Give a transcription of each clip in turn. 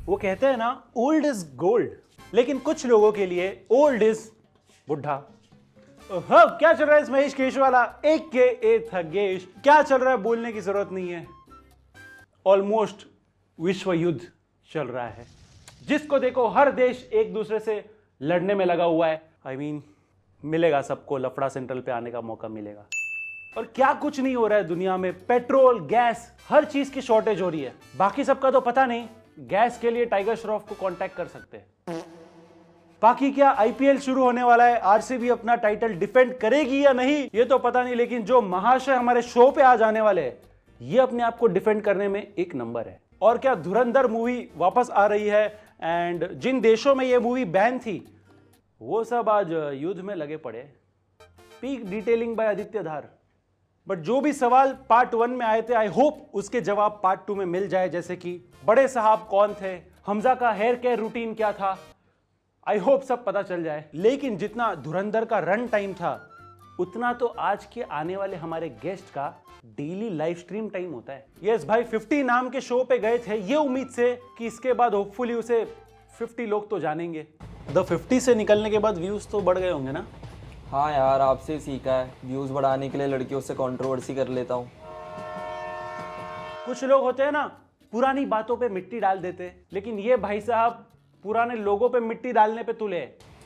वो कहते हैं ना, ओल्ड इज गोल्ड, लेकिन कुछ लोगों के लिए ओल्ड इज बुढ़ा। हाँ, क्या चल रहा है इस महेश केशवाला एक के ए थगेश? क्या चल रहा है बोलने की जरूरत नहीं है। ऑलमोस्ट विश्व युद्ध चल रहा है, जिसको देखो हर देश एक दूसरे से लड़ने में लगा हुआ है। I mean, मिलेगा सबको, लफड़ा सेंट्रल पे आने का मौका मिलेगा। और क्या कुछ नहीं हो रहा है दुनिया में, पेट्रोल, गैस, हर चीज की शॉर्टेज हो रही है। बाकी सबका तो पता नहीं, गैस के लिए टाइगर श्रॉफ को कांटेक्ट कर सकते हैं। बाकी क्या आईपीएल शुरू होने वाला है, आरसीबी अपना टाइटल डिफेंड करेगी या नहीं ये तो पता नहीं, लेकिन जो महाशय हमारे शो पे आ जाने वाले हैं ये अपने आप को डिफेंड करने में एक नंबर है। और क्या धुरंधर मूवी वापस आ रही है, एंड जिन देशों में ये मूवी बैन थी वो सब आज युद्ध में लगे पड़े। Peak detailing by Aditya Dhar. But जो भी सवाल पार्ट 1 में आए थे, आई होप उसके जवाब पार्ट 2 में मिल जाए, जैसे कि बड़े साहब कौन थे, हमजा का हेयर केयर रूटीन क्या था, आई होप सब पता चल जाए। लेकिन जितना धुरंधर का रन टाइम था उतना तो आज के आने वाले हमारे गेस्ट का डेली लाइव स्ट्रीम टाइम होता है। यस भाई, 50 नाम के शो पे गए थे ये उम्मीद से कि इसके बाद होपफुली उसे 50 लोग तो जानेंगे। द 50 से निकलने के बाद व्यूज तो बढ़ गए होंगे ना? हाँ यार, आपसे सीखा है, व्यूज बढ़ाने के लिए लड़कियों से कंट्रोवर्सी कर लेता हूँ। कुछ लोग होते हैं ना, पुरानी बातों पे मिट्टी डाल देते, लेकिन ये भाई साहब पुराने लोगों पे मिट्टी डालने पे तुले।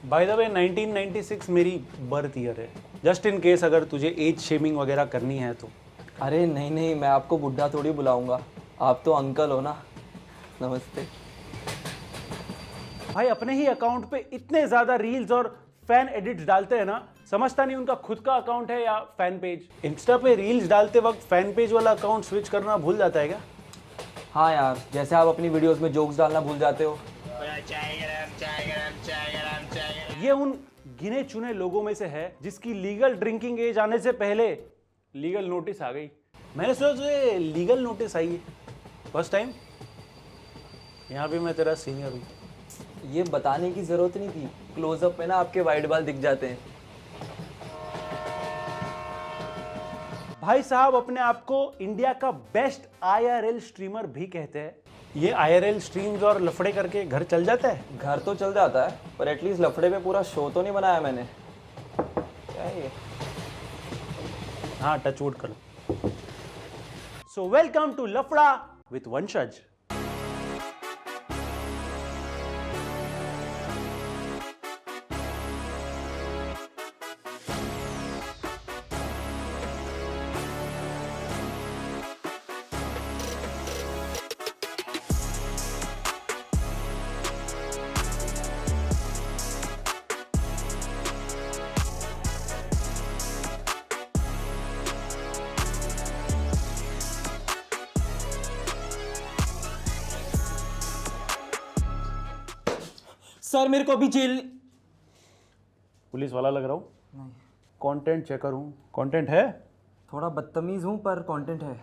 बाय द वे 1996 मेरी बर्थ ईयर है, जस्ट इन केस अगर तुझे एज शेमिंग वगैरह करनी है तो। अरे नहीं नहीं, मैं आपको बुढ़ा थोड़ी बुलाऊंगा, आप तो अंकल हो ना। नमस्ते भाई। अपने ही अकाउंट पे इतने ज्यादा रील्स और फैन एडिट्स डालते हैं ना, समझता नहीं उनका खुद का अकाउंट है या फैन पेज। इंस्टा पे रील्स डालते वक्त फैन पेज वाला अकाउंट स्विच करना भूल जाता है क्या? हाँ यार, जैसे आप अपनी वीडियोस में जोक्स डालना भूल जाते हो। ये उन गिने चुने लोगों में से है जिसकी लीगल ड्रिंकिंग एज आने से पहले लीगल नोटिस आ गई। मैंने सोचा तुझे लीगल नोटिस आई है फर्स्ट टाइम। यहाँ भी मैं तेरा सीनियर हूँ। ये बताने की जरूरत नहीं थी, क्लोजअप में ना आपके वाइट बाल दिख जाते हैं। भाई साहब अपने आप को इंडिया का बेस्ट आईआरएल स्ट्रीमर भी कहते हैं। ये आईआरएल स्ट्रीम्स और लफड़े करके घर चल जाता है? घर तो चल जाता है, पर एटलीस्ट लफड़े पे पूरा शो तो नहीं बनाया मैंने। क्या है ये? हाँ, टच वुड करो। सो वेलकम टू लफड़ा विथ वंशज। सर मेरे को अभी जेल। पुलिस वाला लग रहा हूँ? नहीं, कंटेंट चेकर हूँ। कंटेंट है? थोड़ा बदतमीज हूँ पर कंटेंट है।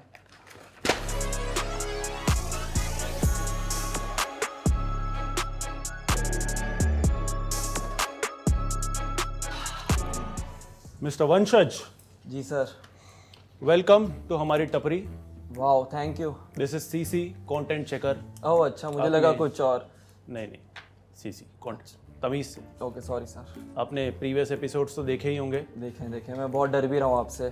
मिस्टर वंशज। जी सर। वेलकम टू हमारी टपरी। Wow, thank you. This is CC content checker. Oh अच्छा, मुझे लगा कुछ और। नहीं, सीसी कंटेंट, तमीज से। Okay sorry sir. आपने प्रीवियस एपिसोड्स तो देखे ही होंगे। देखें, मैं बहुत डर भी रहा हूँ आपसे।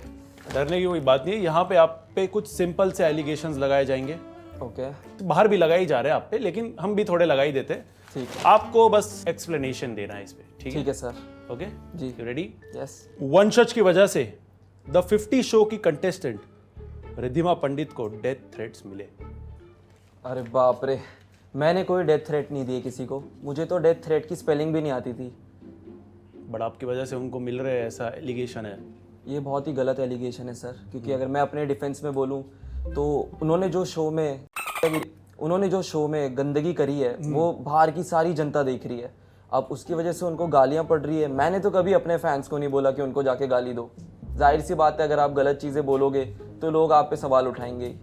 डरने की कोई बात नहीं है। यहाँ पे आप पे कुछ सिंपल से एलिगेशंस लगाए जाएंगे। ओके। तो बाहर भी लगाए जा रहे हैं आप पे, लेकिन हम भी थोड़े लगा ही देते हैं। ठीक है। आपको बस एक्सप्लेनेशन देना है इस पे, ठीक है sir. Okay ji. You ready? Yes. वंशज की वजह से द 50 शो की कंटेस्टेंट रिद्धिमा पंडित को डेथ थ्रेट्स मिले। अरे बाप रे, मैंने कोई डेथ थ्रेट नहीं दी किसी को। मुझे तो डेथ थ्रेट की स्पेलिंग भी नहीं आती थी। बट आपकी वजह से उनको मिल रहे हैं, ऐसा एलिगेशन है। ये बहुत ही गलत एलिगेशन है सर, क्योंकि अगर मैं अपने डिफेंस में बोलूँ तो उन्होंने जो शो में गंदगी करी है वो बाहर की सारी जनता देख रही है। अब उसकी वजह से उनको गालियाँ पड़ रही है। मैंने तो कभी अपने फैंस को नहीं बोला कि उनको जाके गाली दो। जाहिर सी बात है, अगर आप गलत चीज़ें बोलोगे तो लोग आप पे सवाल उठाएंगे।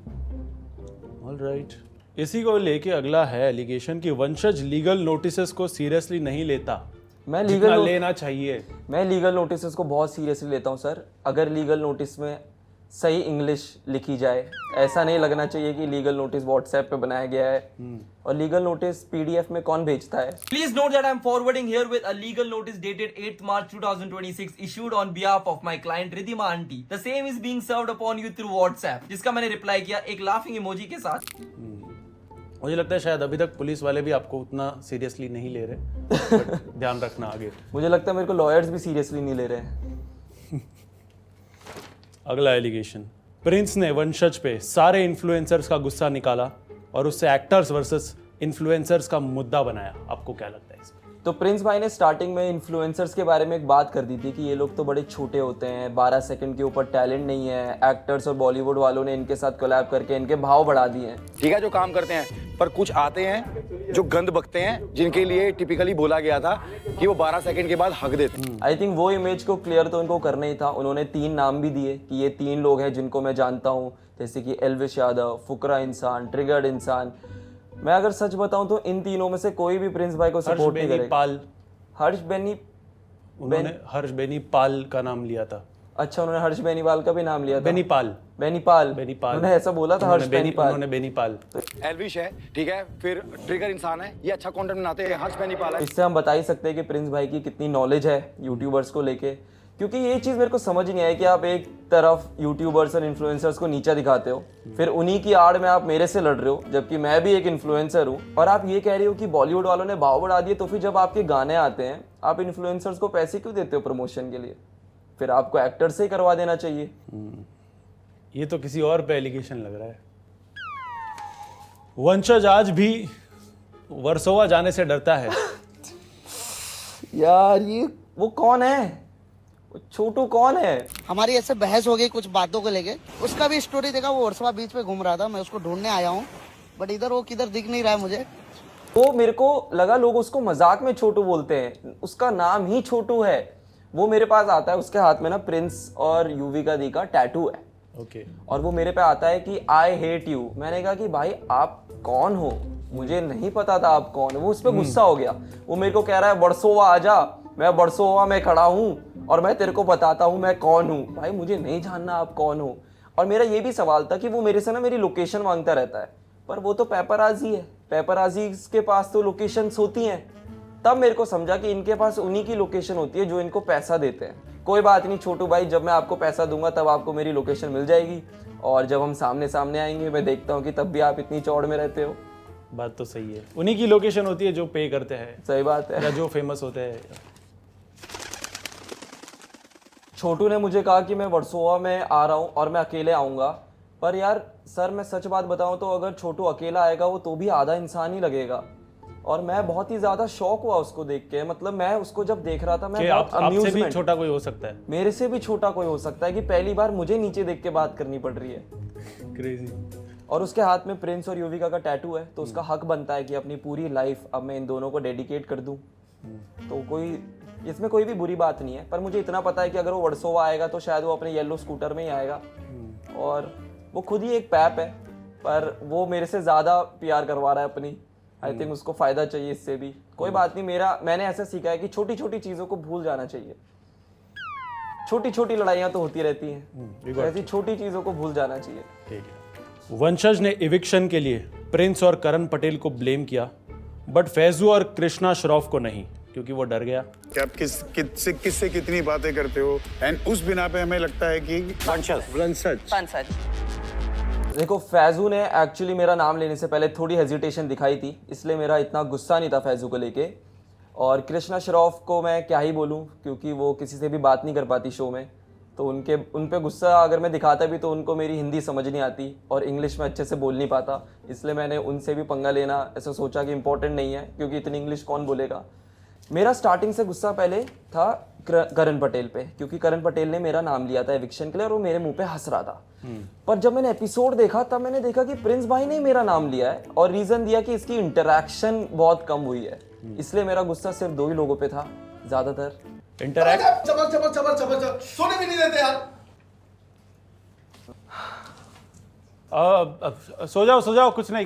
ऑलराइट, इसी को लेके अगला है एलिगेशन कि वंशज लीगल नोटिसेस को सीरियसली नहीं लेता। मैं लीगल लेना चाहिए। मैं लीगल नोटिस को बहुत सीरियसली लेता हूँ सर। अगर लीगल नोटिस में सही इंग्लिश लिखी जाए। ऐसा नहीं लगना चाहिए कि लीगल नोटिस व्हाट्सएप पे बनाया गया है, और लीगल नोटिस पीडीएफ में कौन भेजता है। Please note that I am forwarding here with a legal notice dated 8th March 2026 issued on behalf of my client Ridhima Aunty. The same is being served upon you through WhatsApp, जिसका मैंने reply किया एक laughing emoji के साथ। मुझे लगता है शायद अभी तक पुलिस वाले भी आपको उतना सीरियसली नहीं ले रहे, but ध्यान रखना आगे। मुझे लगता है मेरे को लॉयर्स भी सीरियसली नहीं ले रहे हैं। अगला एलिगेशन, प्रिंस ने वंशज पे सारे इन्फ्लुएंसर्स का गुस्सा निकाला और उससे एक्टर्स वर्सेस इन्फ्लुएंसर्स का मुद्दा बनाया। आपको क्या लगता है इसमें? तो प्रिंस भाई ने स्टार्टिंग में इन्फ्लुएंसर्स के बारे में एक बात कर दी थी कि ये लोग तो बड़े छोटे होते हैं, 12 सेकंड के ऊपर टैलेंट नहीं है, एक्टर्स और बॉलीवुड वालों ने इनके साथ कोलैब करके इनके भाव बढ़ा दिए हैं। ठीक है, जो काम करते हैं, पर कुछ आते हैं जो गंद बकते हैं, जिनके लिए टिपिकली बोला गया था कि वो 12 सेकंड के बाद हक देते हैं। आई थिंक वो इमेज को क्लियर तो उनको करना ही था। उन्होंने 3 नाम भी दिए कि ये 3 लोग हैं जिनको मैं जानता हूँ, जैसे कि एल्विश यादव, फुकरा इंसान, ट्रिगर्ड इंसान। मैं अगर सच बताऊं तो इन तीनों में से कोई भी प्रिंस भाई को सपोर्ट नहीं करेगा। हर्ष बेनीपाल का नाम लिया था। अच्छा, उन्होंने हर्ष बेनीपाल का भी नाम लिया था। बेनीपाल उन्होंने ऐसा बोला था, हर्ष बेनीपाल। एल्विश है, ठीक है, फिर ट्रिगर इंसान है, ये अच्छा कंटेंट बनाते हैं, हर्ष बेनीपाल है। इससे हम बता ही सकते हैं कि प्रिंस भाई की कितनी नॉलेज है यूट्यूबर्स को लेके, क्योंकि ये चीज़ मेरे को समझ नहीं आई कि आप एक तरफ यूट्यूबर्स और इन्फ्लुएंसर्स को नीचा दिखाते हो, फिर उन्हीं की आड़ में आप मेरे से लड़ रहे हो, जबकि मैं भी एक इन्फ्लुएंसर हूँ, और आप ये कह रहे हो कि बॉलीवुड वालों ने भाव बढ़ा दिए। तो फिर जब आपके गाने आते हैं, आप इन्फ्लुएंसर्स को पैसे क्यों देते हो प्रमोशन के लिए? फिर आपको एक्टर से ही करवा देना चाहिए। ये तो किसी और पे एलिगेशन लग रहा है। वंशज आज भी वर्सोवा जाने से डरता है। यार ये वो कौन है? वो छोटू कौन है? हमारी ऐसे बहस हो गई कुछ बातों को लेके, उसका भी स्टोरी देखा। वो वर्सोवा बीच पे घूम रहा था, मैं उसको ढूंढने आया हूँ, बट इधर वो किधर दिख नहीं रहा है मुझे। वो मेरे को लगा लोग उसको मजाक में छोटू बोलते हैं, उसका नाम ही छोटू है। वो मेरे पास आता है, उसके हाथ में ना प्रिंस और युविका दी का टैटू है। ओके। और वो मेरे पे आता है कि आई हेट यू। मैंने कहा कि भाई आप कौन हो? मुझे नहीं पता था आप कौन हो। वो उस पर गुस्सा हो गया। वो मेरे को कह रहा है वर्सोवा आजा, मैं वर्सोवा में खड़ा हूँ और मैं तेरे को बताता हूँ मैं कौन हूँ। भाई मुझे नहीं जानना आप कौन हो। और मेरा ये भी सवाल था कि वो मेरे से ना मेरी लोकेशन मांगता रहता है, पर वो तो पेपराजी है, पेपराजी के पास तो लोकेशंस होती हैं। तब मेरे को समझा कि इनके पास उन्हीं की लोकेशन होती है जो इनको पैसा देते हैं। कोई बात नहीं छोटू भाई, जब मैं आपको पैसा दूंगा तब आपको मेरी लोकेशन मिल जाएगी, और जब हम सामने सामने आएंगे मैं देखता हूँ कि तब भी आप इतनी चौड़ में रहते हो। बात तो सही है, उन्हीं की लोकेशन होती है जो पे करते हैं। सही बात है, या जो फेमस होते हैं। छोटू ने मुझे कहा कि मैं वर्सोवा में आ रहा हूँ और मैं अकेले आऊँगा, पर यार सर मैं सच बात बताऊँ तो अगर छोटू अकेला आएगा वो तो भी आधा इंसान ही लगेगा। और मैं बहुत ही ज़्यादा शौक हुआ उसको देख के। मतलब मैं उसको जब देख रहा था, मैं आपसे भी छोटा कोई हो सकता है, मेरे से भी छोटा कोई हो सकता है, कि पहली बार मुझे नीचे देख के बात करनी पड़ रही है। क्रेजी। और उसके हाथ में प्रिंस और युविका का टैटू है, तो उसका हक बनता है कि अपनी पूरी लाइफ अब मैं इन दोनों को डेडिकेट कर दूं। तो कोई इसमें कोई भी बुरी बात नहीं है, पर मुझे इतना पता है कि अगर वो वर्सोवा आएगा तो शायद वो अपने येलो स्कूटर में ही आएगा। और वो खुद ही एक पैप है, पर वो मेरे से ज़्यादा प्यार करवा रहा है अपनी। आई थिंक उसको फ़ायदा चाहिए इससे भी। कोई बात नहीं, मैंने ऐसा सीखा है कि छोटी छोटी चीज़ों को भूल जाना चाहिए। छोटी छोटी लड़ाइयाँ तो होती रहती हैं, तो ऐसी छोटी चीज़ों को भूल जाना चाहिए। ठीक है। वंशज ने इविक्शन के लिए प्रिंस और करण पटेल को ब्लेम किया, बट फैजू और कृष्णा श्रॉफ को नहीं, क्योंकि वो डर गया। कि आप किससे कितनी बातें करते हो, एंड उस बिना पे हमें लगता है कि वंशज। देखो फैजू ने एक्चुअली मेरा नाम लेने से पहले थोड़ी हेजिटेशन दिखाई थी, इसलिए मेरा इतना गुस्सा नहीं था फैजू को लेके। और कृष्णा श्रॉफ को मैं क्या ही बोलूं, क्योंकि वो किसी से भी बात नहीं कर पाती शो में, तो उन पे गुस्सा अगर मैं दिखाता भी तो उनको मेरी हिंदी समझ नहीं आती और इंग्लिश में अच्छे से बोल नहीं पाता, इसलिए मैंने उनसे भी पंगा लेना ऐसा सोचा कि इम्पोर्टेंट नहीं है, क्योंकि इतनी इंग्लिश कौन बोलेगा। मेरा स्टार्टिंग से गुस्सा पहले था करण पटेल पे, क्योंकि करण पटेल ने मेरा नाम लिया था एविक्शन के लिए और वो मेरे मुंह पे हंस रहा था। पर जब मैंने एपिसोड देखा तब मैंने देखा कि प्रिंस भाई ने मेरा नाम लिया है, और रीजन दिया कि इसकी इंटरेक्शन बहुत कम हुई है, इसलिए मेरा गुस्सा सिर्फ 2 ही लोगों पे था ज्यादातर। इंटरैक्ट सोने भी नहीं देते यार। सो जाओ, कुछ नहीं,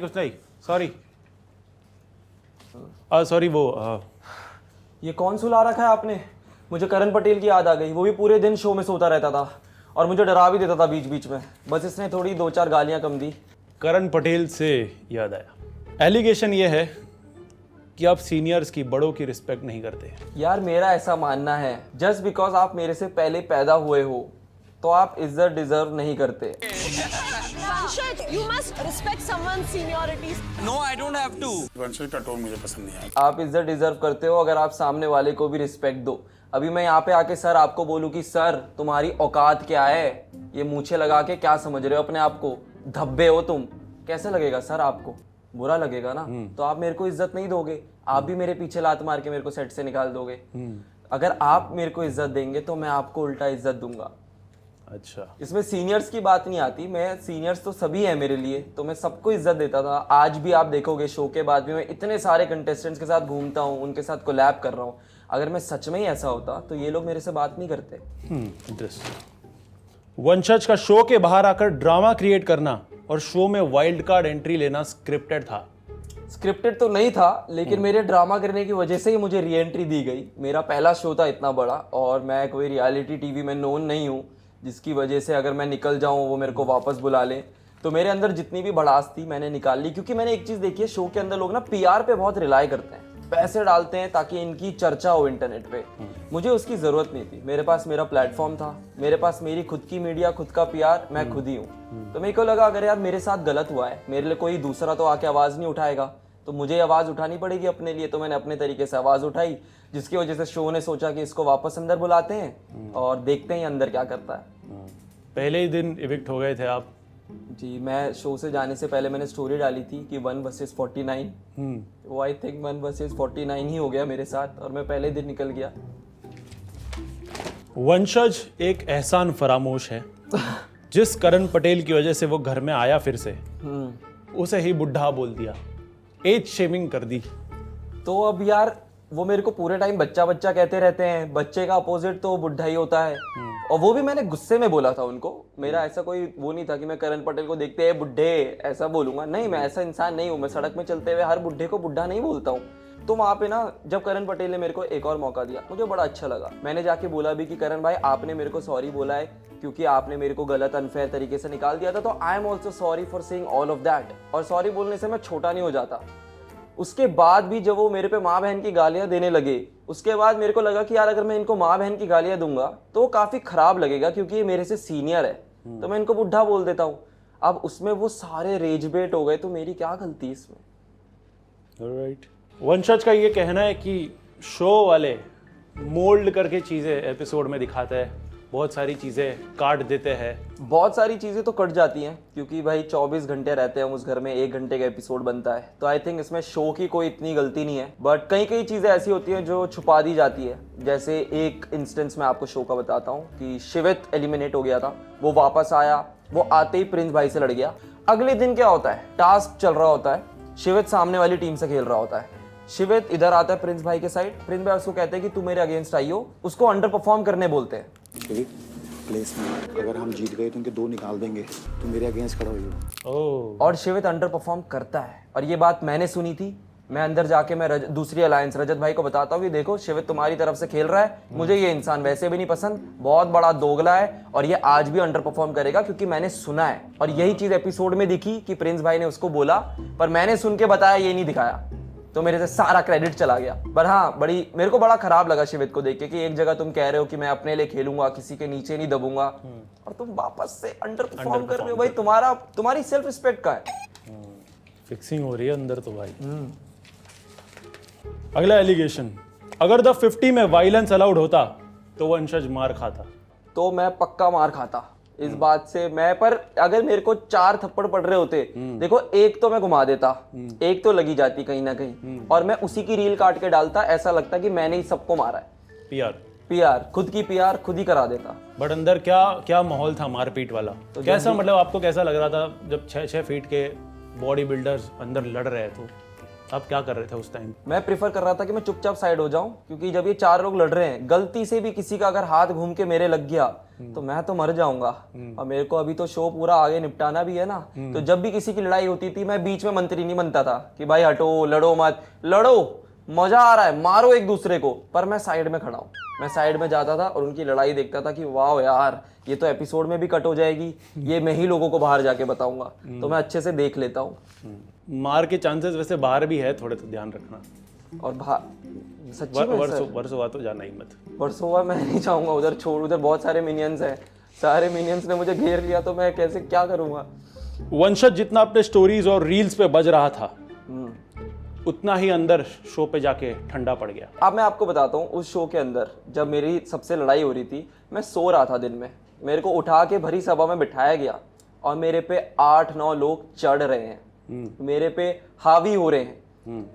सॉरी वो ये कौन सुला रखा है आपने? मुझे करण पटेल की याद आ गई, वो भी पूरे दिन शो में सोता रहता था और मुझे डरा भी देता था बीच बीच में। बस इसने थोड़ी 2-4 गालियां कम दी। करण पटेल से याद आया, एलिगेशन ये है कि आप सीनियर्स की, बड़ों की रिस्पेक्ट नहीं करते। यार मेरा ऐसा मानना है, जस्ट बिकॉज आप मेरे से पहले पैदा हुए हो तो आप इज्जत डिजर्व नहीं करते। Vanshaj, you must respect someone's seniorities. No, I don't have to. वंशज का टोन मुझे पसंद नहीं आया। आप इज्जत डिजर्व करते हो अगर आप सामने वाले को भी रिस्पेक्ट दो। अभी मैं यहाँ पे आके सर आपको बोलूँ कि सर तुम्हारी औकात क्या है, ये मूछे लगा के क्या समझ रहे हो अपने आप को, धब्बे हो तुम, कैसे लगेगा सर? आपको बुरा लगेगा ना। तो आप मेरे को इज्जत नहीं दोगे, आप भी मेरे पीछे लात मार के मेरे को सेट से निकाल दोगे। अगर आप मेरे को इज्जत देंगे तो मैं आपको उल्टा इज्जत दूंगा। अच्छा, इसमें सीनियर्स की बात नहीं आती, मैं सीनियर्स तो सभी है मेरे लिए, तो मैं सबको इज्जत देता था। आज भी आप देखोगे शो के बाद भी मैं इतने सारे कंटेस्टेंट्स के साथ घूमता हूँ, उनके साथ कोलैब कर रहा हूँ। अगर मैं सच में ही ऐसा होता तो ये लोग मेरे से बात नहीं करते। इंटरेस्टिंग। वंशज का शो के बाहर आकर ड्रामा क्रिएट करना और शो में वाइल्ड कार्ड एंट्री लेना स्क्रिप्टेड था। स्क्रिप्टेड तो नहीं था, लेकिन मेरे ड्रामा करने की वजह से ही मुझे री एंट्री दी गई। मेरा पहला शो था इतना बड़ा और मैं कोई रियलिटी टीवी में नोन नहीं हूँ, जिसकी वजह से अगर मैं निकल जाऊँ वो मेरे को वापस बुला ले। तो मेरे अंदर जितनी भी भड़ास थी मैंने निकाल ली, क्योंकि मैंने एक चीज़ देखी है, शो के अंदर लोग ना पीआर पे बहुत रिलाई करते हैं, पैसे डालते हैं ताकि इनकी चर्चा हो इंटरनेट पे। मुझे उसकी ज़रूरत नहीं थी, मेरे पास मेरा प्लेटफॉर्म था, मेरे पास मेरी खुद की मीडिया, खुद का पीआर, मैं खुद ही हूँ। तो मेरे को लगा अगर यार मेरे साथ गलत हुआ है, मेरे लिए कोई दूसरा तो आके आवाज़ नहीं उठाएगा, तो मुझे आवाज़ उठानी पड़ेगी अपने लिए। तो मैंने अपने तरीके से आवाज़ उठाई, जिसकी वजह से शो ने सोचा कि इसको वापस अंदर बुलाते हैं और देखते हैं अंदर क्या करता है। पहले ही दिन इविक्ट हो गए थे आप। जी, मैं शो से जाने से पहले मैंने स्टोरी डाली थी कि 1 वर्सेस 49। वो आई थिंक 1 वर्सेस 49 ही हो गया मेरे साथ और मैं पहले दिन निकल गया। वंशज एक एहसान फरामोश है। जिस करण पटेल की वजह से वो घर में आया फिर से, उसे ही बुढ़ा बोल दिया, एज शेमिंग कर दी। तो अब यार वो मेरे को पूरे टाइम बच्चा बच्चा कहते रहते हैं, बच्चे का अपोजिट तो बुढ़ा ही होता है। और वो भी मैंने गुस्से में बोला था उनको। मेरा ऐसा कोई वो नहीं था कि मैं करण पटेल को देखते हैं बुढ़े ऐसा बोलूंगा, नहीं, मैं ऐसा इंसान नहीं हूँ। मैं सड़क में चलते हुए हर बुढ़े को बुढ़ा नहीं बोलता हूँ। तो वहाँ पे ना जब करण पटेल ने मेरे को एक और मौका दिया, मुझे बड़ा अच्छा लगा। मैंने जाके बोला भी कि करण भाई आपने मेरे को सॉरी बोला है क्योंकि आपने मेरे को गलत अनफेयर तरीके से निकाल दिया था, तो I am also sorry for saying all of that. और सॉरी बोलने से मैं छोटा नहीं हो जाता। उसके बाद भी जब वो मेरे पे माँ बहन की गालियां देने लगे, उसके बाद मेरे को लगा कि यार अगर मैं इनको माँ बहन की गालियां दूंगा तो वो काफी खराब लगेगा, क्योंकि ये मेरे से सीनियर है, तो मैं इनको बुढ़ा बोल देता हूँ। अब उसमें वो सारे रेज बेट हो गए, तो मेरी क्या गलती इसमें? राइट। वंशज का ये कहना है कि शो वाले मोल्ड करके चीजें एपिसोड में दिखाते हैं, बहुत सारी चीजें काट देते हैं। बहुत सारी चीज़ें तो कट जाती हैं, क्योंकि भाई 24 घंटे रहते हैं उस घर में, 1 घंटे का एपिसोड बनता है। तो आई थिंक इसमें शो की कोई इतनी गलती नहीं है, बट कई कई चीज़ें ऐसी होती हैं जो छुपा दी जाती है। जैसे एक इंस्टेंस मैं आपको शो का बताता हूँ कि शिवित एलिमिनेट हो गया था, वो वापस आया, वो आते ही प्रिंस भाई से लड़ गया। अगले दिन क्या होता है, टास्क चल रहा होता है, शिवित सामने वाली टीम से खेल रहा होता है। शिवित इधर आता है प्रिंस भाई के साइड, प्रिंस भाई उसको कहते हैं कि तू मेरे अगेंस्ट आई हो, उसको अंडर परफॉर्म करने बोलते हैं। प्लेस में अगर हम जीत गए तो उनके 2 निकाल देंगे, तो मेरे अगेंस्ट खड़ा हो। और शिवित अंडर परफॉर्म करता है, और ये बात मैंने सुनी थी। मैं अंदर जाके मैं दूसरी अलायंस रजत भाई को बताता हूँ कि देखो शिवित तुम्हारी तरफ से खेल रहा है, मुझे ये इंसान वैसे भी नहीं पसंद, बहुत बड़ा दोगला है और ये आज भी अंडर परफॉर्म करेगा, क्योंकि मैंने सुना है। और यही चीज एपिसोड में दिखी कि प्रिंस भाई ने उसको बोला, पर मैंने सुन के बताया, ये नहीं दिखाया, तो मेरे से सारा क्रेडिट चला गया। पर हाँ, मेरे को बड़ा खराब लगा शिवित को देख के कि एक जगह तुम कह रहे हो कि मैं अपने लिए खेलूंगा, किसी के नीचे नहीं दबूंगा, और तुम वापस से अंडर परफॉर्म कर रहे हो। भाई तुम्हारी सेल्फ रिस्पेक्ट का है। फिक्सिंग हो रही है अंदर तो भाई। अगला एलिगेशन, अगर द 50 में वायलेंस अलाउड होता तो वंशज मार खाता। तो मैं पक्का मार खाता इस बात से मैं, पर अगर मेरे को 4 थप्पड़ पड़ रहे होते, देखो एक तो मैं घुमा देता, एक तो लगी जाती कहीं ना कहीं, और मैं उसी की रील काट के डालता, ऐसा लगता कि मैंने ही सबको मारा है। पीआर खुद की पीआर खुद ही करा देता। बट अंदर क्या क्या माहौल था मारपीट वाला? तो कैसा, मतलब आपको कैसा लग रहा था जब 6-6 फीट के बॉडी बिल्डर्स अंदर लड़ रहे? तो आप क्या कर रहे थे उस टाइम? मैं प्रेफर कर रहा था कि मैं चुपचाप साइड हो जाऊं, क्योंकि जब ये 4 लोग लड़ रहे हैं, गलती से भी किसी का अगर हाथ घूम के मेरे लग गया तो मैं तो मर जाऊंगा। और मेरे को अभी तो शो पूरा आगे निपटाना भी है ना। तो जब भी किसी की लड़ाई होती थी, मैं बीच में मंत्री नहीं बनता था कि भाई हटो, लड़ो मत, लड़ो, मजा आ रहा है, मारो एक दूसरे को, पर मैं साइड में खड़ा हूँ। मैं साइड में जाता था और उनकी लड़ाई देखता था कि वाह यार, ये तो एपिसोड में भी कट हो जाएगी, ये मैं ही लोगों को बाहर जाके बताऊंगा, तो मैं अच्छे से देख लेता हूँ। मार के चांसेस वैसे बाहर भी है, थोड़े तो ध्यान रखना। और सच्ची में सर, वर्सोवा तो जाना ही मत। वर्सोवा मैं नहीं चाहूंगा, उधर छोड़, उधर बहुत सारे मिनियंस हैं, सारे मिनियंस ने मुझे घेर लिया तो मैं कैसे क्या करूंगा। वंशज जितना अपने स्टोरीज और रील्स पे बज रहा था, उतना ही अंदर शो पे जाके ठंडा पड़ गया। अब मैं आपको बताता हूँ, उस शो के अंदर जब मेरी सबसे लड़ाई हो रही थी, मैं सो रहा था दिन में, मेरे को उठा के भरी सभा में बिठाया गया और मेरे पे 8-9 लोग चढ़ रहे हैं, मेरे पे हावी हो रहे हैं।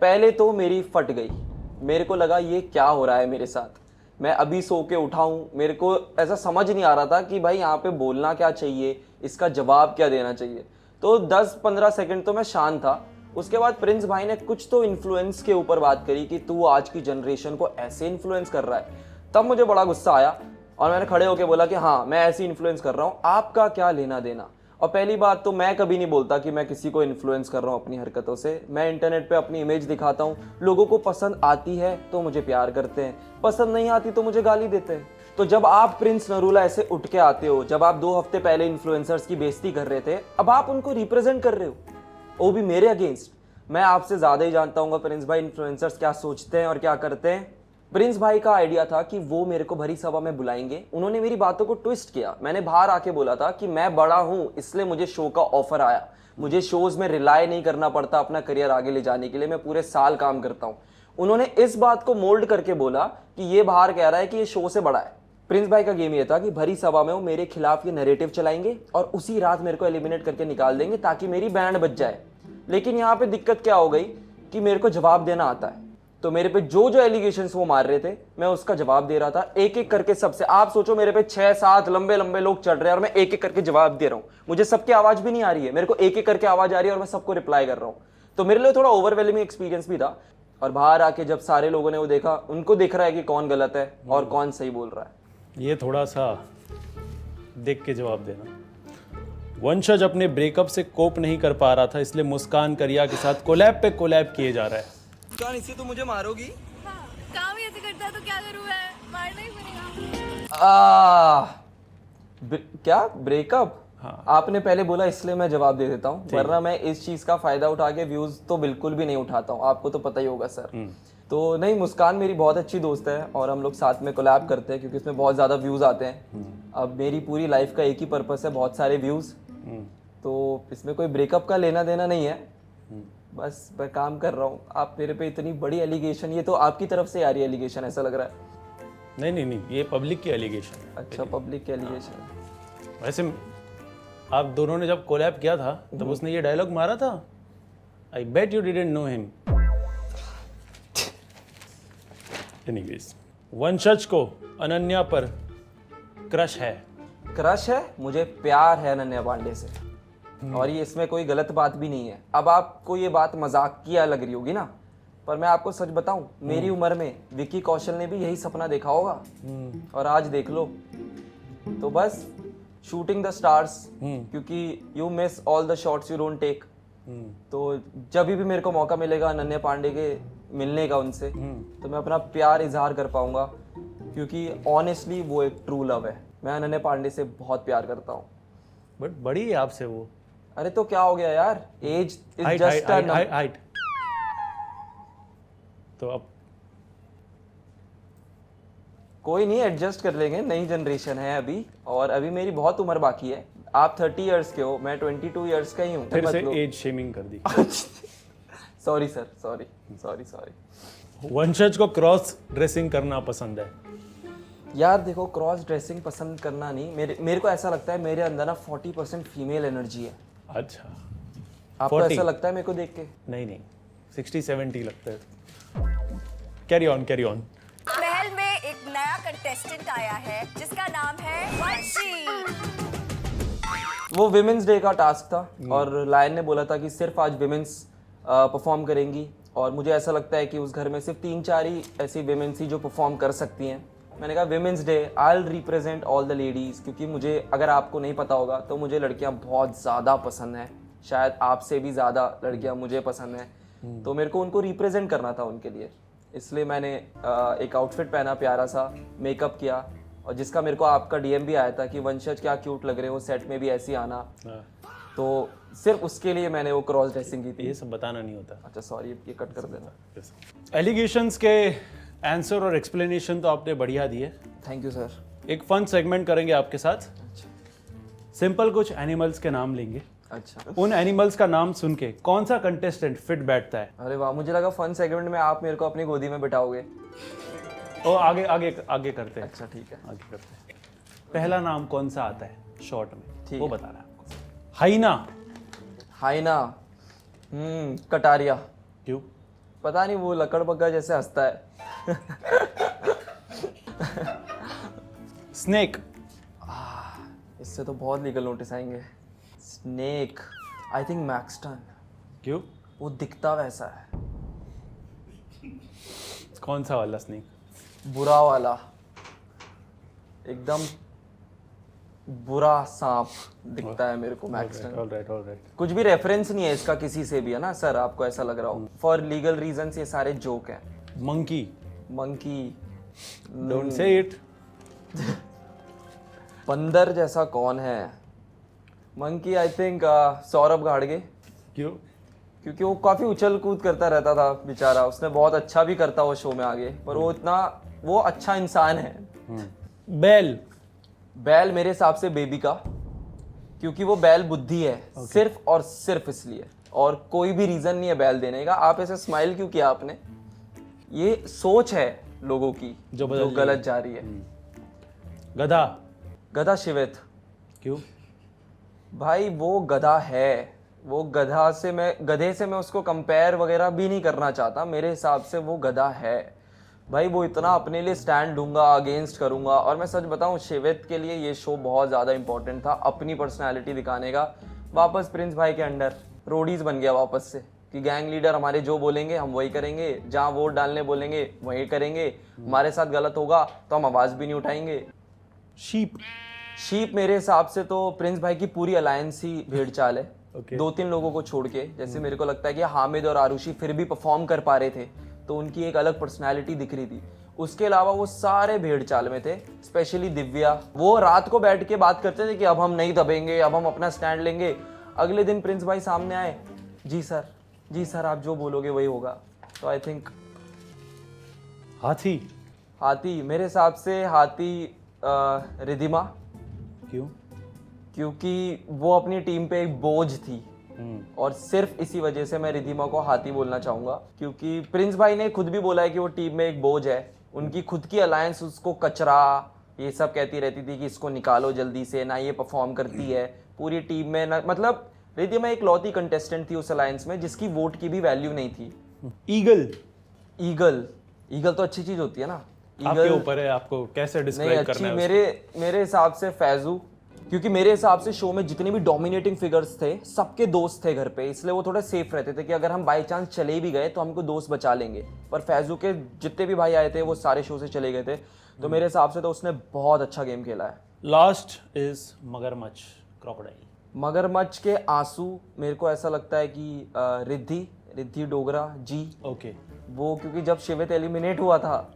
पहले तो मेरी फट गई, मेरे को लगा ये क्या हो रहा है मेरे साथ, मैं अभी सो के उठा हूँ, मेरे को ऐसा समझ नहीं आ रहा था कि भाई यहाँ पे बोलना क्या चाहिए, इसका जवाब क्या देना चाहिए। तो 10-15 सेकंड तो मैं शांत था। उसके बाद प्रिंस भाई ने कुछ तो इन्फ्लुएंस के ऊपर बात करी कि तू आज की जनरेशन को ऐसे इन्फ्लुएंस कर रहा है। तब मुझे बड़ा गुस्सा आया और मैंने खड़े होकर बोला कि हाँ, मैं ऐसे इन्फ्लुएंस कर रहा हूँ, आपका क्या लेना देना। और पहली बात तो मैं कभी नहीं बोलता कि मैं किसी को इन्फ्लुएंस कर रहा हूँ अपनी हरकतों से। मैं इंटरनेट पे अपनी इमेज दिखाता हूँ, लोगों को पसंद आती है तो मुझे प्यार करते हैं, पसंद नहीं आती तो मुझे गाली देते हैं। तो जब आप प्रिंस नरूला ऐसे उठ के आते हो, जब आप 2 हफ्ते पहले इन्फ्लुएंसर्स की बेइज्जती कर रहे थे, अब आप उनको रिप्रेजेंट कर रहे हो, वो भी मेरे अगेंस्ट। मैं आपसे ज्यादा ही जानता हूँ प्रिंस भाई इन्फ्लुएंसर्स क्या सोचते हैं और क्या करते हैं। प्रिंस भाई का आइडिया था कि वो मेरे को भरी सभा में बुलाएंगे, उन्होंने मेरी बातों को ट्विस्ट किया। मैंने बाहर आके बोला था कि मैं बड़ा हूं, इसलिए मुझे शो का ऑफर आया, मुझे शोज में रिलाय नहीं करना पड़ता अपना करियर आगे ले जाने के लिए, मैं पूरे साल काम करता हूं। उन्होंने इस बात को मोल्ड करके बोला कि ये बाहर कह रहा है कि ये शो से बड़ा है। प्रिंस भाई का गेम ये था कि भरी सभा में वो मेरे खिलाफ ये नैरेटिव चलाएंगे और उसी रात मेरे को एलिमिनेट करके निकाल देंगे ताकि मेरी बैंड बच जाए। लेकिन यहाँ पे दिक्कत क्या हो गई कि मेरे को जवाब देना आता है, तो मेरे पे जो जो एलिगेशंस वो मार रहे थे मैं उसका जवाब दे रहा था, एक एक करके सबसे। आप सोचो मेरे पे 6-7 लंबे लंबे लोग चढ़ रहे हैं और मैं एक एक करके जवाब दे रहा हूँ। मुझे सबकी आवाज भी नहीं आ रही है, मेरे को एक एक करके आवाज आ रही है और मैं सबको रिप्लाई कर रहा हूँ। तो मेरे लिए थोड़ा ओवरवेलमिंग एक्सपीरियंस भी था। और बाहर आके जब सारे लोगों ने वो देखा, उनको दिख रहा है कि कौन गलत है और कौन सही बोल रहा है। ये थोड़ा सा देख के जवाब देना। वंशज अपने ब्रेकअप से कोप नहीं कर पा रहा था, इसलिए मुस्कान करिया के साथ कोलैब पे कोलैब किए जा रहा है। मुस्कान, इसी तो मुझे मारोगी? काम ही ऐसे करता है तो क्या करूँ मैं, मारना ही पड़ेगा। क्या ब्रेकअप? हाँ। आपने पहले बोला इसलिए मैं जवाब दे देता हूँ, वरना मैं इस चीज का फायदा उठा के व्यूज तो बिल्कुल भी नहीं उठाता हूँ, आपको तो पता ही होगा सर। तो नहीं, मुस्कान मेरी बहुत अच्छी दोस्त है और हम लोग साथ में कोलैब करते हैं क्योंकि इसमें बहुत ज़्यादा व्यूज़ आते हैं। अब मेरी पूरी लाइफ का एक ही पर्पस है, बहुत सारे व्यूज़, तो इसमें कोई ब्रेकअप का लेना देना नहीं है, बस मैं काम कर रहा हूँ। आप मेरे पे इतनी बड़ी एलिगेशन, ये तो आपकी तरफ से आ रही है एलिगेशन, ऐसा लग रहा है। नहीं, ये पब्लिक की एलिगेशन है। अच्छा, पब्लिक की एलिगेशन। वैसे आप दोनों ने जब कोलैब किया था तब उसने ये डायलॉग मारा था, I bet you didn't know him. Anyways, Vanshaj को अनन्या पर क्रश है। क्रश है, मुझे प्यार है अनन्या पांडे से, और ये इसमें कोई गलत बात भी नहीं है। अब आपको ये बात मजाकिया लग रही होगी ना, पर मैं आपको सच बताऊं, मेरी उम्र में विक्की कौशल ने भी यही सपना देखा होगा और आज देख लो। तो बस शूटिंग द स्टार्स, क्योंकि you miss all the shots you don't take. तो जब भी मेरे को मौका मिलेगा अनन्या पांडे के मिलने का उनसे, तो मैं अपना प्यार इजहार कर पाऊंगा, क्योंकि ऑनेस्टली वो एक ट्रू लव है। मैं अनन्या पांडे से बहुत प्यार करता हूँ। बट बड़ी है आपसे वो। अरे तो क्या हो गया यार, एज इज जस्ट हाइट। तो अब कोई नहीं, एडजस्ट कर लेंगे, नई जनरेशन है अभी, और अभी मेरी बहुत उम्र बाकी है। आप 30 इयर्स के हो, मैं 22 इयर्स का ही हूँ। फिर से एज शेमिंग कर दी। Sorry sir, sorry. वंशज को क्रॉस ड्रेसिंग करना पसंद है। यार देखो, क्रॉस ड्रेसिंग पसंद करना नहीं, मेरे को ऐसा लगता है मेरे अंदर ना 40% फीमेल एनर्जी है। अच्छा, आपको ऐसा लगता है मेरे को देख के? नहीं, 60-70 लगता है। Carry on. महल में एक नया कंटेस्टेंट आया है जिसका नाम है वंशी। वो विमेंस डे का टास्क था और लायन ने बोला था कि सिर्फ आज विमेंस परफॉर्म करेंगी, और मुझे ऐसा लगता है कि उस घर में सिर्फ 3-4 ही ऐसी विमेंस ही जो परफॉर्म कर सकती हैं। मैंने कहा women's day, I will represent all the ladies, क्योंकि मुझे, अगर आपको नहीं पता होगा तो मुझे लड़कियां बहुत ज़्यादा पसंद हैं, शायद आपसे भी ज़्यादा लड़कियां मुझे पसंद हैं, तो मेरे को उनको रिप्रेजेंट करना था उनके लिए। इसलिए मैंने एक आउटफिट पहना प्यारा सा, मेकअप किया, और जिसका मेरे को आपका डीएम भी आया था कि वंशज क्या क्यूट लग रहे हो, सेट में भी ऐसे ही आना। तो सिर्फ उसके लिए मैंने वो क्रॉस ड्रेसिंग की थी। ये सब बताना नहीं होता। अच्छा सॉरी, ये कट कर देना। एलिगेशंस के आंसर और एक्सप्लेनेशन तो आपने बढ़िया दिए। Thank you sir. एक फन सेगमेंट करेंगे आपके साथ। सिंपल कुछ एनिमल्स के नाम लेंगे। अच्छा, उन एनिमल्स का नाम सुन के कौन सा कंटेस्टेंट फिट बैठता है, अरे वाह, मुझे लगा फन सेगमेंट में आप मेरे को अपनी गोदी में बिठाओगे। वो आगे आगे आगे करते हैं। अच्छा ठीक है। आगे करते हैं। पहला नाम कौन सा आता है शॉर्ट में, ठीक वो है। बता रहा है आपको। हाइना। हाइना, कटारिया। क्यों? पता नहीं, वो लकड़ बग्गा जैसे हंसता है। स्नेक। इससे तो बहुत लीगल नोटिस आएंगे। Snake, I think Maxton. क्यों? वो दिखता वैसा है। कौन सा वाला स्नेक? बुरा वाला, एकदम बुरा सांप दिखता है मेरे को मैक्सटन। ऑलराइट। कुछ भी रेफरेंस नहीं है इसका किसी से भी, है ना सर? आपको ऐसा लग रहा हो? फॉर लीगल रीजंस ये सारे जोक हैं। Monkey. Monkey, don't say it. बंदर जैसा कौन है? Monkey, I think Saurabh Gadge. क्यों? क्योंकि वो काफी उछल कूद करता रहता था बेचारा। उसने बहुत अच्छा भी करता वो शो में आगे, पर वो अच्छा इंसान है। बैल। बैल मेरे हिसाब से बेबी का, क्योंकि वो बैल बुद्धि है। सिर्फ और सिर्फ इसलिए, और कोई भी रीजन नहीं है बैल देने का। आप ऐसे स्माइल क्यों किया आपने? ये सोच है लोगों की जो गलत जा रही है। गधा। गधा शिवित। क्यों? भाई वो गधा है, वो गधे से मैं उसको कंपेयर वगैरह भी नहीं करना चाहता। मेरे हिसाब से वो गधा है भाई। वो इतना अपने लिए स्टैंड लूंगा, अगेंस्ट करूंगा। और मैं सच बताऊं, शिवित के लिए ये शो बहुत ज़्यादा इंपॉर्टेंट था, अपनी पर्सनैलिटी दिखाने का। वापस प्रिंस भाई के अंडर रोडीज बन गया वापस से, कि गैंग लीडर हमारे जो बोलेंगे हम वही करेंगे, जहाँ वोट डालने बोलेंगे वही करेंगे, हमारे साथ गलत होगा तो हम आवाज़ भी नहीं उठाएंगे। शीप मेरे हिसाब से तो प्रिंस भाई की पूरी अलायंस ही भेड़ चाल है। दो तीन लोगों को छोड़ के, जैसे मेरे को लगता है कि हामिद और आरुषि फिर भी परफॉर्म कर पा रहे थे, तो उनकी एक अलग पर्सनालिटी दिख रही थी। उसके अलावा वो सारे भेड़ चाल में थे, स्पेशली दिव्या। वो रात को बैठ के बात करते थे कि अब हम नहीं दबेंगे, अब हम अपना स्टैंड लेंगे। अगले दिन प्रिंस भाई सामने आए, जी सर आप जो बोलोगे वही होगा। तो आई थिंक हाथी मेरे हिसाब से रिधिमा। क्यों? क्योंकि वो अपनी टीम पे एक बोझ थी, और सिर्फ इसी वजह से मैं रिधिमा को हाथी बोलना चाहूंगा। क्योंकि प्रिंस भाई ने खुद भी बोला है कि वो टीम में एक बोझ है। उनकी खुद की अलायंस उसको कचरा ये सब कहती रहती थी कि इसको निकालो जल्दी से, ना ये परफॉर्म करती है पूरी टीम में, ना मतलब रिधिमा एक लौती कंटेस्टेंट थी उस अलायंस में जिसकी वोट की भी वैल्यू नहीं थी। ईगल तो अच्छी चीज होती है ना। आपके ऊपर है, आपको कैसे डिस्क्राइब करना है। मेरे हिसाब से फैजू, क्योंकि मेरे हिसाब से शो में जितने भी डोमिनेटिंग फिगर्स थे सबके दोस्त थे घर पे, इसलिए वो थोड़े सेफ रहते थे कि अगर हम बाई चांस चले भी गए तो हमको दोस्त बचा लेंगे। पर फैजू के जितने भी भाई आए थे वो सारे शो से चले गए थे, तो मेरे हिसाब से तो उसने बहुत अच्छा गेम खेला है। लास्ट इज मगरमच्छ, क्रोकोडाइल। मगरमच्छ के आंसू मेरे को ऐसा लगता है कि रिद्धि डोगरा जी। ओके। वो क्योंकि जब शिवित एलिमिनेट हुआ था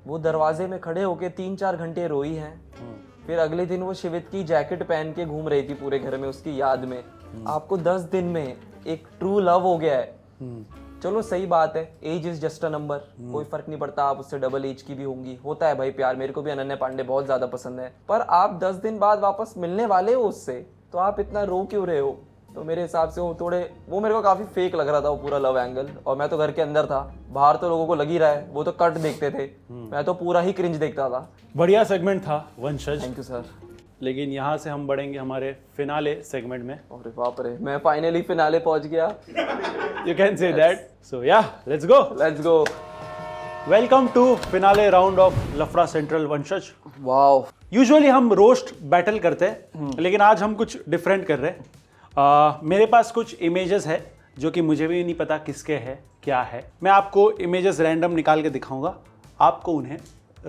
वो दरवाजे में खड़े होके 3-4 घंटे रोई हैं। फिर अगले दिन वो शिवित की जैकेट पहन के घूम रही थी पूरे घर में उसकी याद में। आपको 10 दिन में एक ट्रू लव हो गया है। चलो सही बात है, age is just a number, कोई फर्क नहीं पड़ता, आप उससे डबल एज की भी होंगी, होता है भाई प्यार। मेरे को भी अनन्या पांडे बहुत ज्यादा पसंद है, पर आप 10 दिन बाद वापस मिलने वाले हो उससे, तो आप इतना रो क्यों रहे हो? तो मेरे हिसाब से वो मेरे को काफी फेक लग रहा था वो पूरा लव एंगल। और मैं तो घर के अंदर था, बाहर तो लोगों को लग ही रहा है, वो तो कट देखते थे, मैं तो पूरा ही क्रिंज देखता था। बढ़िया सेगमेंट था वंशज। Thank you sir. लेकिन यहाँ से हम बढ़ेंगे हमारे फिनाले सेगमेंट में। अरे बाप रे, मैं फाइनली फिनाले पहुंच गया। You can say that. So yeah, let's go. Welcome to finale round of लफड़ा सेंट्रल वंशज। वाओ। यूजुअली हम रोस्ट बैटल करते हैं, लेकिन आज हम कुछ डिफरेंट कर रहे हैं। मेरे पास कुछ इमेजेस है जो कि मुझे भी नहीं पता किसके है क्या है। मैं आपको इमेजेस रैंडम निकाल के दिखाऊंगा, आपको उन्हें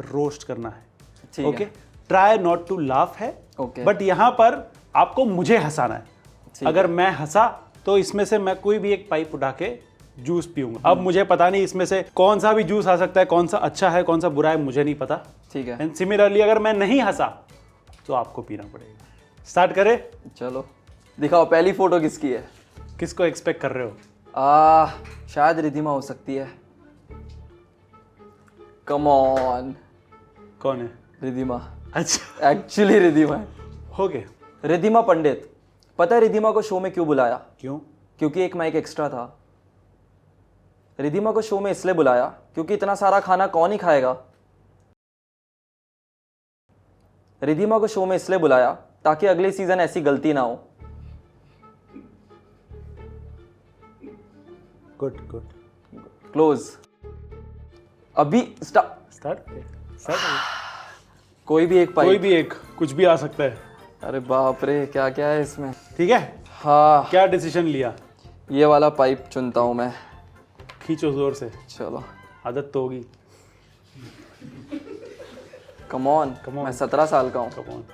रोस्ट करना है। Okay, try not to laugh है, बट यहाँ पर आपको मुझे हंसाना है। अगर मैं हंसा तो इसमें से मैं कोई भी एक पाइप उठा के जूस पीऊंगा। अब मुझे पता नहीं इसमें से कौन सा भी जूस आ सकता है, कौन सा अच्छा है कौन सा बुरा है मुझे नहीं पता। ठीक है, एंड सिमिलरली अगर मैं नहीं हंसा तो आपको पीना पड़ेगा। स्टार्ट करें? चलो दिखाओ पहली फोटो किसकी है। किसको एक्सपेक्ट कर रहे हो? शायद रिधिमा हो सकती है। कम ऑन, कौन है? रिधिमा। अच्छा, एक्चुअली रिधिमा है। हो गए। रिधिमा पंडित। पता है रिधिमा को शो में क्यों बुलाया? क्यों? क्योंकि एक माइक एक्स्ट्रा था। रिधिमा को शो में इसलिए बुलाया क्योंकि इतना सारा खाना कौन ही खाएगा। रिधिमा को शो में इसलिए बुलाया ताकि अगले सीजन ऐसी गलती ना हो। Good good. क्लोज। अभी स्टार्ट कोई भी एक पाइप। कोई भी एक, कुछ भी आ सकता है। अरे बाप रे, क्या क्या है इसमें। ठीक है, हाँ, क्या डिसीजन लिया? ये वाला पाइप चुनता हूं मैं। खींचो जोर से, चलो, आदत तो होगी। कम ऑन, मैं 17 साल का हूँ। Come on.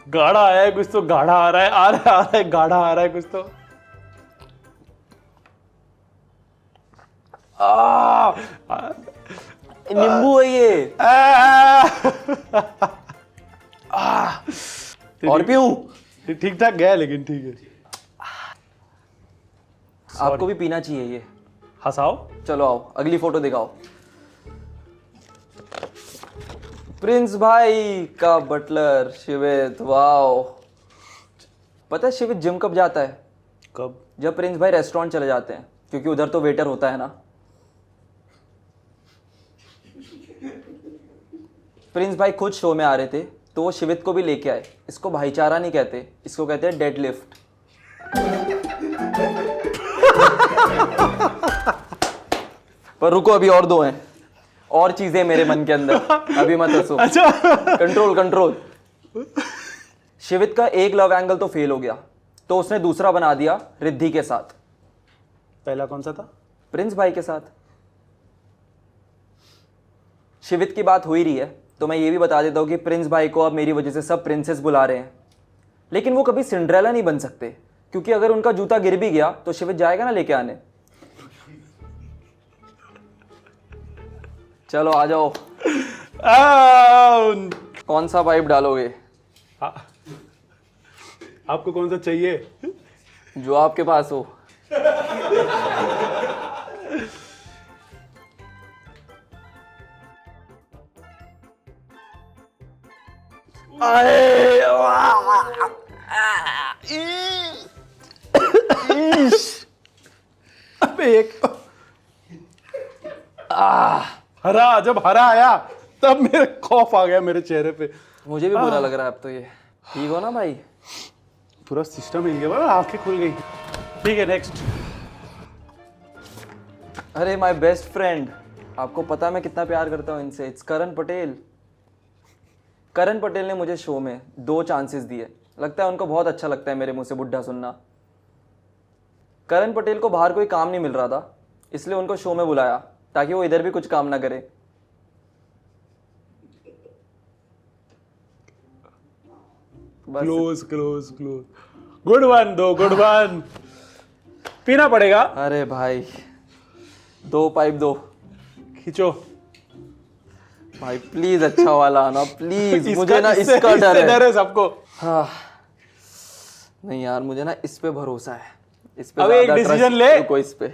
गाढ़ा आया है कुछ तो, गाढ़ा आ रहा है, आ रहा है गाढ़ा आ रहा है कुछ तो। नींबू है ये। और पीऊं? ठीक ठाक गया लेकिन ठीक है। आपको भी पीना चाहिए ये। हंसाओ। चलो आओ, अगली फोटो दिखाओ। प्रिंस भाई का बटलर शिवित। वाओ। पता है शिवित जिम कब जाता है? कब? जब प्रिंस भाई रेस्टोरेंट चले जाते हैं, क्योंकि उधर तो वेटर होता है ना। प्रिंस भाई खुद शो में आ रहे थे तो वो शिवित को भी लेके आए। इसको भाईचारा नहीं कहते, इसको कहते हैं डेड लिफ्ट। पर रुको, अभी और दो हैं, और चीजें मेरे मन के अंदर, अभी मत हंसो। अच्छा। Control control. शिवित का एक लव एंगल तो फेल हो गया, तो उसने दूसरा बना दिया रिद्धि के साथ। पहला कौन सा था? प्रिंस भाई के साथ। शिवित की बात हो ही रही है तो मैं ये भी बता देता हूं कि प्रिंस भाई को अब मेरी वजह से सब प्रिंसेस बुला रहे हैं, लेकिन वो कभी सिंड्रेला नहीं बन सकते, क्योंकि अगर उनका जूता गिर भी गया तो शिवित जाएगा ना लेके आने। चलो आ जाओ। कौन सा पाइप डालोगे? आपको कौन सा चाहिए? जो आपके पास हो। एक हरा, जब हरा आया तब मेरे खौफ आ गया मेरे चेहरे पे। मुझे भी बुरा लग रहा है अब तो। ये ठीक हो ना भाई? पूरा सिस्टम हिल गया, आंखें खुल गई। ठीक है, नेक्स्ट। अरे माय बेस्ट फ्रेंड, आपको पता है मैं कितना प्यार करता हूँ इनसे। इट्स करण पटेल। करण पटेल ने मुझे शो में 2 चांसेस दिए। लगता है उनको बहुत अच्छा लगता है मेरे मुंह से बुड्ढा सुनना। करण पटेल को बाहर कोई काम नहीं मिल रहा था, इसलिए उनको शो में बुलाया ताकि वो इधर भी कुछ काम ना करे। बस। Close close close. Good one दो, गुड वन। पीना पड़ेगा। अरे भाई, 2 पाइप दो। खींचो भाई प्लीज, अच्छा वाला आना प्लीज। मुझे ना इससे इसका डर है। सबको। हाँ नहीं यार, मुझे ना इस पे भरोसा है। इस पे अब एक ज्यादा डिसीजन trust- ले। रुको, इस पे।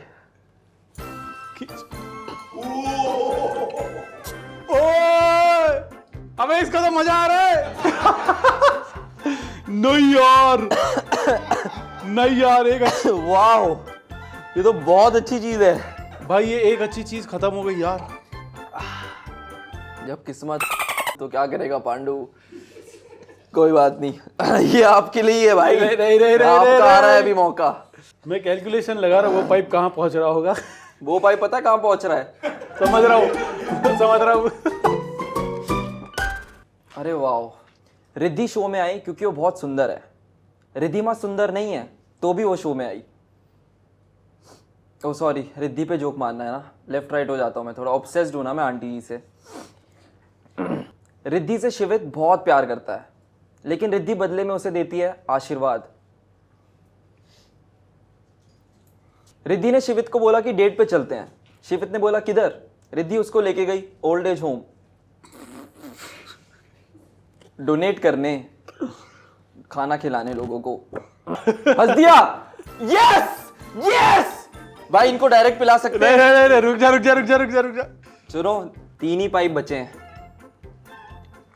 ओए, अबे इसका तो मजा आ रहा है। नहीं यार, नहीं यार, एक वाओ, ये तो बहुत अच्छी चीज है भाई, ये एक अच्छी चीज खत्म हो गई यार। जब किस्मत तो क्या करेगा पांडु। कोई बात नहीं, ये आपके लिए ही है भाई। नहीं, आपका आ रहा है अभी मौका। मैं कैलकुलेशन लगा रहा हूँ वो पाइप कहाँ पहुंच रहा होगा। वो पाइप पता है कहाँ पहुंच रहा है? समझ रहा हूँ। अरे वाओ, रिद्धि शो में आई क्योंकि वो बहुत सुंदर है। रिद्धिमा सुंदर नहीं है तो भी वो शो में आई। ओ सॉरी, रिद्धि पे जोक मारना है ना, लेफ्ट राइट हो जाता हूँ मैं, थोड़ा ऑब्सेस्ड हूँ ना मैं आंटी जी से। रिद्धि से शिवित बहुत प्यार करता है, लेकिन रिद्धि बदले में उसे देती है आशीर्वाद। रिद्धि ने शिवित को बोला कि डेट पे चलते हैं। शिवित ने बोला किधर? रिद्धि उसको लेके गई ओल्ड एज होम, डोनेट करने, खाना खिलाने लोगों को। हंस दिया। यस यस भाई, इनको डायरेक्ट पिला सकते हैं। नहीं, रुक जा। सुनो, 3 ही पाइप बचे हैं,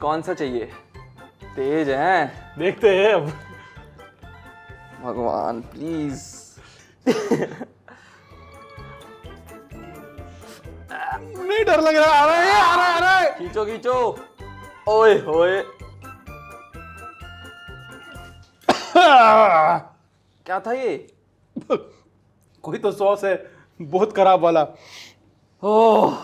कौन सा चाहिए? तेज हैं, देखते हैं अब। भगवान प्लीज। नहीं, डर लग रहा। आ रहा है। खींचो खींचो। ओए होए, क्या था ये? कोई तो सॉस है, बहुत खराब वाला। ओह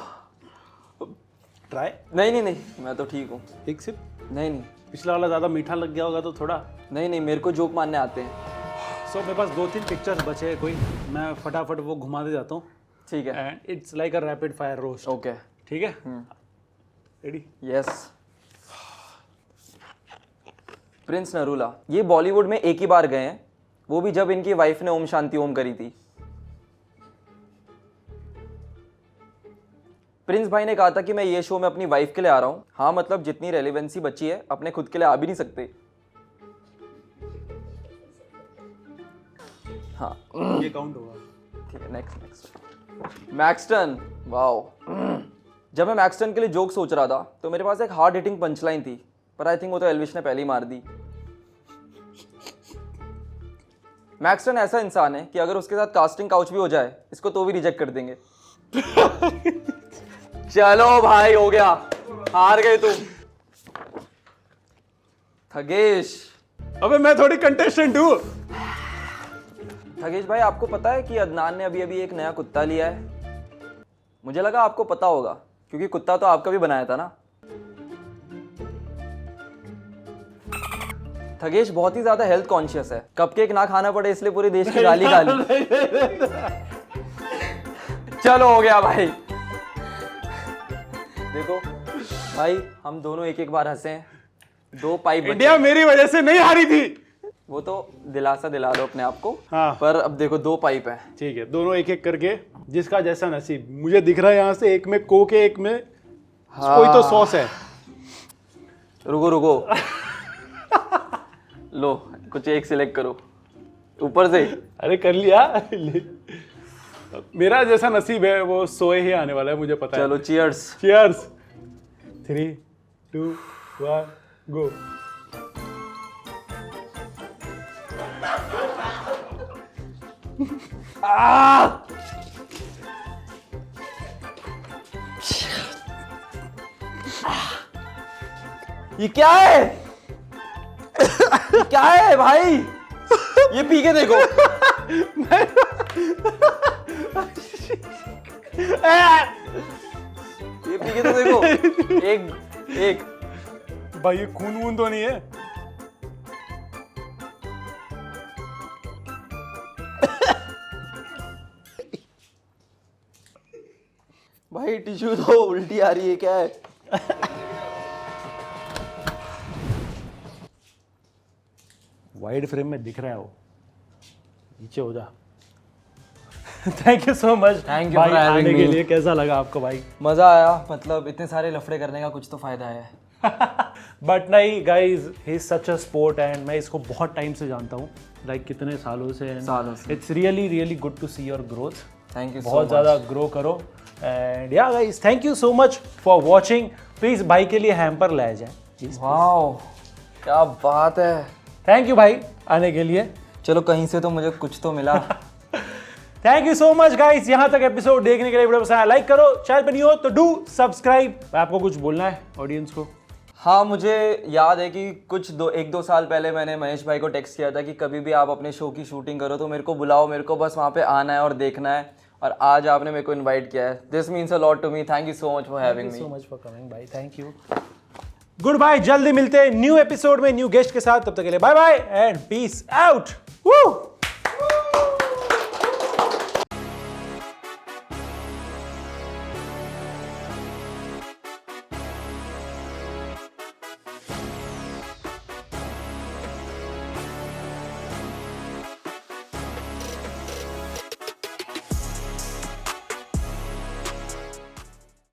ट्राई। नहीं, मैं तो ठीक हूँ। एक सिप। नहीं, पिछला वाला ज्यादा मीठा लग गया होगा तो थोड़ा। नहीं, मेरे को जोक मारने आते हैं। सो मेरे पास 2-3 पिक्चर्स बचे हैं, कोई मैं फटाफट वो घुमा दे जाता हूँ। ठीक है। And it's like a rapid fire roast. Okay, ठीक है, रेडी? यस। प्रिंस नरूला ये बॉलीवुड में एक ही बार गए हैं, वो भी जब इनकी वाइफ ने ओम शांति ओम करी थी। प्रिंस भाई ने कहा था कि मैं ये शो में अपनी वाइफ के लिए आ रहा हूं। हाँ, मतलब जितनी रेलेवेंसी बची है अपने खुद के लिए आ भी नहीं सकते। हाँ, ये काउंट होगा। ठीक है। Next Maxton. वाओ, जब मैं मैक्सटन के लिए जोक सोच रहा था तो मेरे पास एक हार्ड हिटिंग पंचलाइन थी, पर आई थिंक वो तो एल्विश ने पहले ही मार दी। मैक्सटन ऐसा इंसान है कि अगर उसके साथ कास्टिंग काउच भी हो जाए इसको तो भी रिजेक्ट कर देंगे। चलो भाई, हो गया, हार गए तुम। थगेश। अबे मैं थोड़ी कंटेस्टेंट हूँ। थगेश भाई, आपको पता है कि अदनान ने अभी एक नया कुत्ता लिया है? मुझे लगा आपको पता होगा, क्योंकि कुत्ता तो आपका भी बनाया था ना। थगेश बहुत ही ज्यादा हेल्थ कॉन्शियस है, कपकेक ना खाना पड़े इसलिए पूरे देश की गाली खा ली। चलो, हो गया भाई। देखो भाई, हम दोनों एक बार हंसे हैं। 2 पाइप इंडिया मेरी वजह से नहीं हारी थी। वो तो दिलासा दिला दो अपने आप को। हाँ। पर अब देखो 2 पाइप हैं। ठीक है, दोनों एक करके, जिसका जैसा नसीब। मुझे दिख रहा है यहाँ से, एक में कोक है, एक में कोई तो सॉस है। रुको लो, कुछ एक सिलेक्ट करो ऊपर से। अरे कर लिया। मेरा जैसा नसीब है वो सोए ही आने वाला है, मुझे पता है। चलो, चीयर्स। चीयर्स। 3, 2, 1 गो। ये क्या है? ये क्या है भाई? ये पी के देखो। ये पी के तो देखो। एक भाई ये खून वून तो नहीं है? भाई टिश्यू तो उल्टी आ रही है, क्या है? वाइड फ्रेम में दिख रहा है वो, नीचे हो जा। Thank you so much. Thank you भाई for having आने के me. लिए। कैसा लगा आपको भाई? मजा आया, मतलब इतने सारे लफड़े करने का कुछ तो फायदा है। बट नहीं guys, he is such a sport and मैं इसको बहुत टाइम से जानता हूँ, लाइक कितने सालों से। It's really good to see your growth. Thank you so बहुत ज़्यादा ग्रो करो। And yeah guys, thank you so much for watching. Please भाई के लिए हैम्पर लाया जाए प्लीज। वाओ, क्या बात है। थैंक यू भाई आने के लिए। चलो, कहीं से तो मुझे कुछ तो मिला। Thank you so much guys, यहाँ तक एपिसोड देखने के लिए। वीडियो पसंद आया लाइक करो, चैनल पर नहीं हो तो डू सब्सक्राइब। आपको कुछ बोलना है ऑडियंस को? हाँ, मुझे याद है कि कुछ 1-2 साल पहले मैंने महेश भाई को टेक्स्ट किया था कि कभी भी आप अपने शो की शूटिंग करो तो मेरे को बुलाओ, मेरे को बस वहाँ पे आना है और देखना है। और आज आपने मेरे को इनवाइट किया है। This means a lot to me. Thank you so much for having me. So much for coming भाई, थैंक यू। गुड बाय, जल्दी मिलते हैं न्यू एपिसोड में न्यू गेस्ट के साथ। तब तक के लिए bye bye and peace out.